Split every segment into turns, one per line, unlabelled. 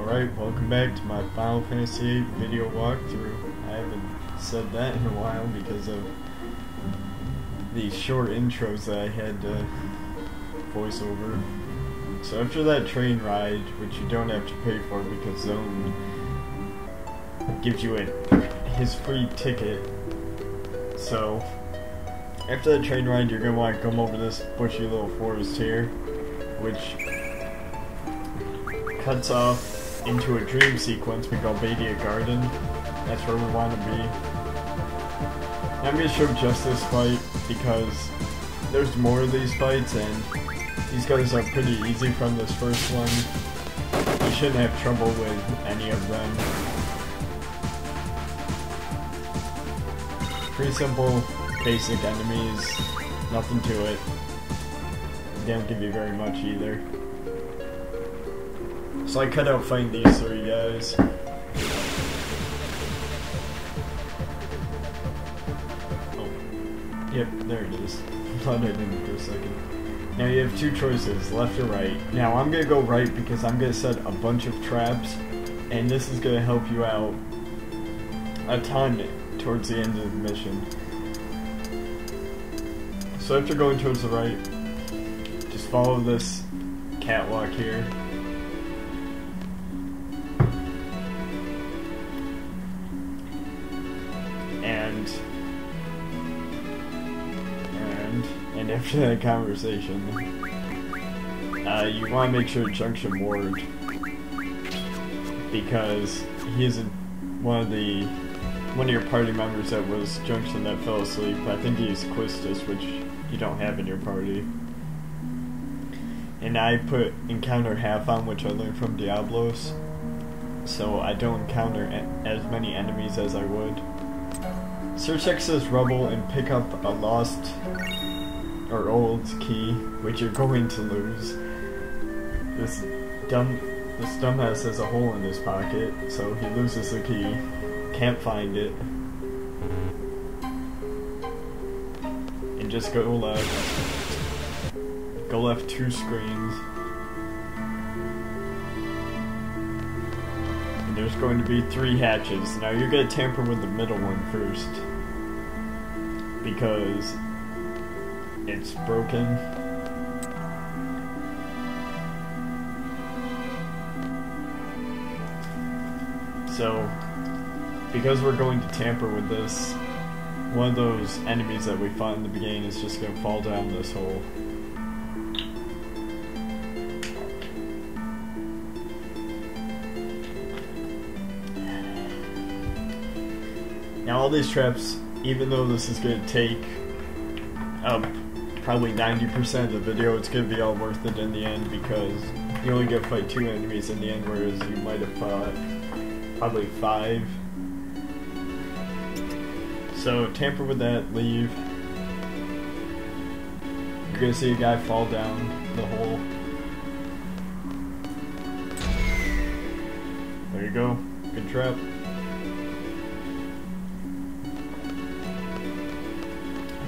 Alright, welcome back to my Final Fantasy VIII video walkthrough. I haven't said that in a while because of the short intros that I had to voice over. So after that train ride, which you don't have to pay for because Zone gives you his free ticket. So after that train ride, you're going to want to come over this bushy little forest here, which cuts off into a dream sequence we call Badia Garden. That's where we want to be. Now I'm going to show just this fight because there's more of these fights and these guys are pretty easy from this first one. You shouldn't have trouble with any of them. Pretty simple, basic enemies, nothing to it. They don't give you very much either. So I cut out fighting these three guys. Oh, yep, there it is. Thought I didn't for a second. Now you have two choices, left or right. Now I'm gonna go right because I'm gonna set a bunch of traps, and this is gonna help you out a ton towards the end of the mission. So after going towards the right, just follow this catwalk here. And after that conversation, you want to make sure Junction Ward, because he isn't one of your party members that was Junction that fell asleep. I think he's Quistis, which you don't have in your party. And I put encounter half on, which I learned from Diablos, so I don't encounter as many enemies as I would. Search X's rubble and pick up a lost or old key, which you're going to lose. This dumbass has a hole in his pocket, so he loses the key, can't find it, and just go left. Go left 2 screens. And there's going to be 3 hatches. Now you're going to tamper with the middle one first, because it's broken. So, because we're going to tamper with this, one of those enemies that we fought in the beginning is just going to fall down this hole. Now all these traps, even though this is going to take up probably 90% of the video, it's going to be all worth it in the end because you only get to fight 2 enemies in the end, whereas you might have fought probably 5. So tamper with that, leave. You're going to see a guy fall down the hole. There you go, good trap.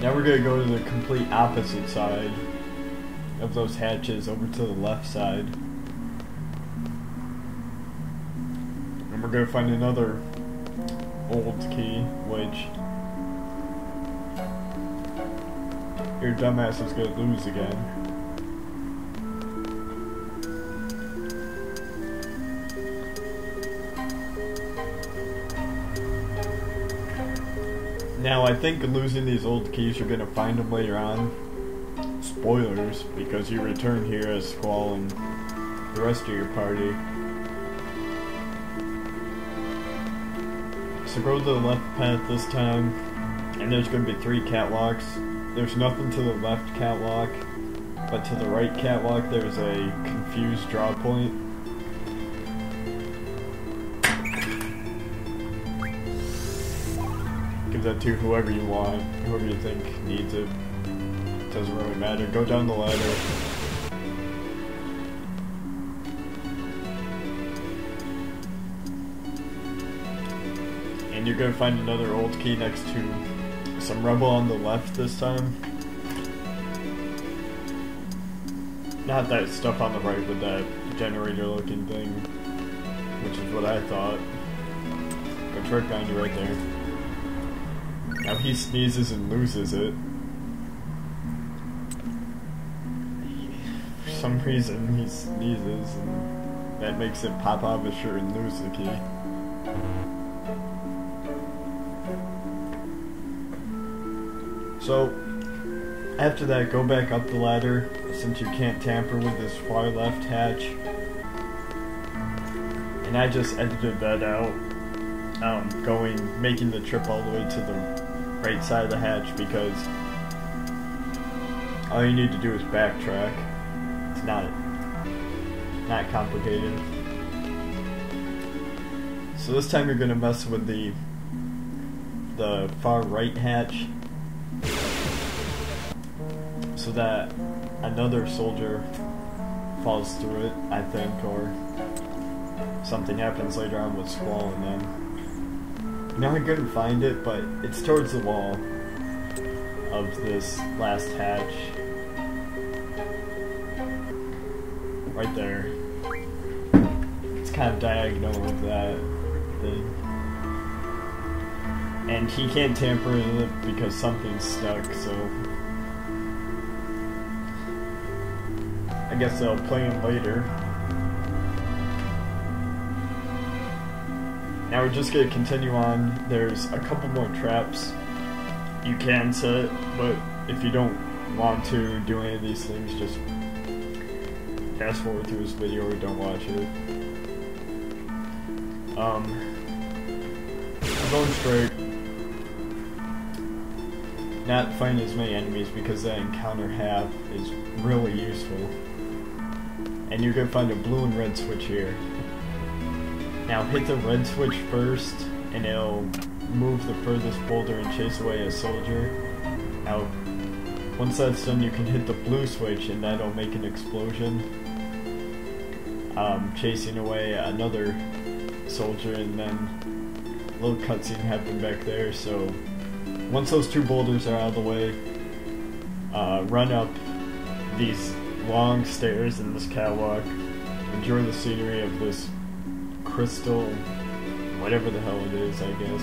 Now we're going to go to the complete opposite side of those hatches, over to the left side. And we're going to find another old key, which your dumbass is going to lose again. Now, I think losing these old keys, you're going to find them later on. Spoilers, because you return here as Squall and the rest of your party. So go to the left path this time, and there's going to be 3 catwalks. There's nothing to the left catwalk, but to the right catwalk there's a confused draw point. Give that to whoever you want, whoever you think needs it. Doesn't really matter. Go down the ladder. And you're going to find another old key next to some rubble on the left this time. Not that stuff on the right with that generator looking thing. which is what I thought. But it's right behind you right there. Now he sneezes and loses it. For some reason he sneezes and that makes it pop out of his shirt and lose the key. So, after that, go back up the ladder, since you can't tamper with this far left hatch. And I just edited that out, making the trip all the way to the right side of the hatch, because all you need to do is backtrack. It's not complicated. So this time you're gonna mess with the far right hatch, so that another soldier falls through it, I think, or something happens later on with Squall and them. Now I couldn't find it, but it's towards the wall of this last hatch. Right there. It's kind of diagonal with that thing. And he can't tamper with it because something's stuck, so I guess I'll play him later. Now we're just gonna continue on. There's a couple more traps you can set, but if you don't want to do any of these things, just fast forward through this video or don't watch it. I'm going straight. Not fighting as many enemies because that encounter half is really useful. And you're gonna find a blue and red switch here. Now hit the red switch first, and it'll move the furthest boulder and chase away a soldier. Now, once that's done, you can hit the blue switch, and that'll make an explosion, chasing away another soldier, and then a little cutscene happened back there. So, once those two boulders are out of the way, run up these long stairs in this catwalk, enjoy the scenery of this crystal, whatever the hell it is, I guess.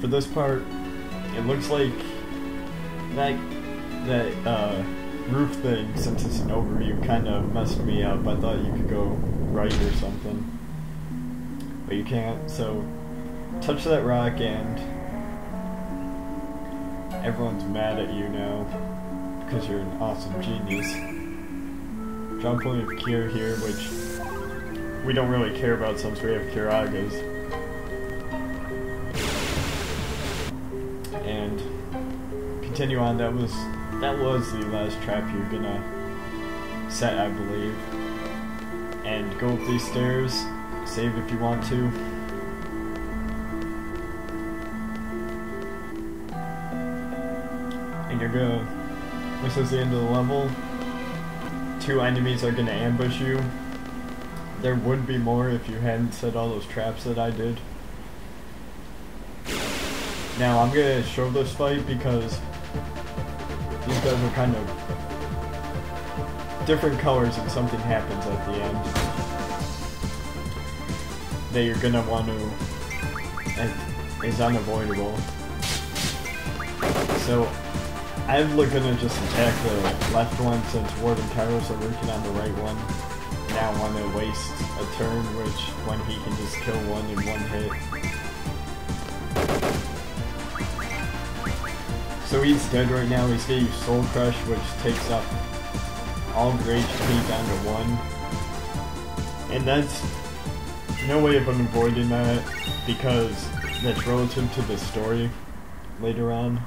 For this part, it looks like that roof thing, since it's an overview, kind of messed me up. I thought you could go right or something, but you can't, so touch that rock and everyone's mad at you now because you're an awesome genius. Draw point of cure here, which we don't really care about since we have Curagas. And continue on. That was the last trap you're gonna set, I believe. And go up these stairs. Save if you want to. And you're gonna, this is the end of the level. Two enemies are gonna ambush you. There would be more if you hadn't set all those traps that I did. Now I'm gonna show this fight because these guys are kind of different colors and something happens at the end that you're gonna want to, is unavoidable. So I'm gonna just attack the left one since Ward and Kairos are working on the right one. Now I want to waste a turn, which when he can just kill one in one hit. So he's dead right now. He's gonna use Soul Crush, which takes up all of your HP down to 1. And that's no way of avoiding that because that's relative to the story later on.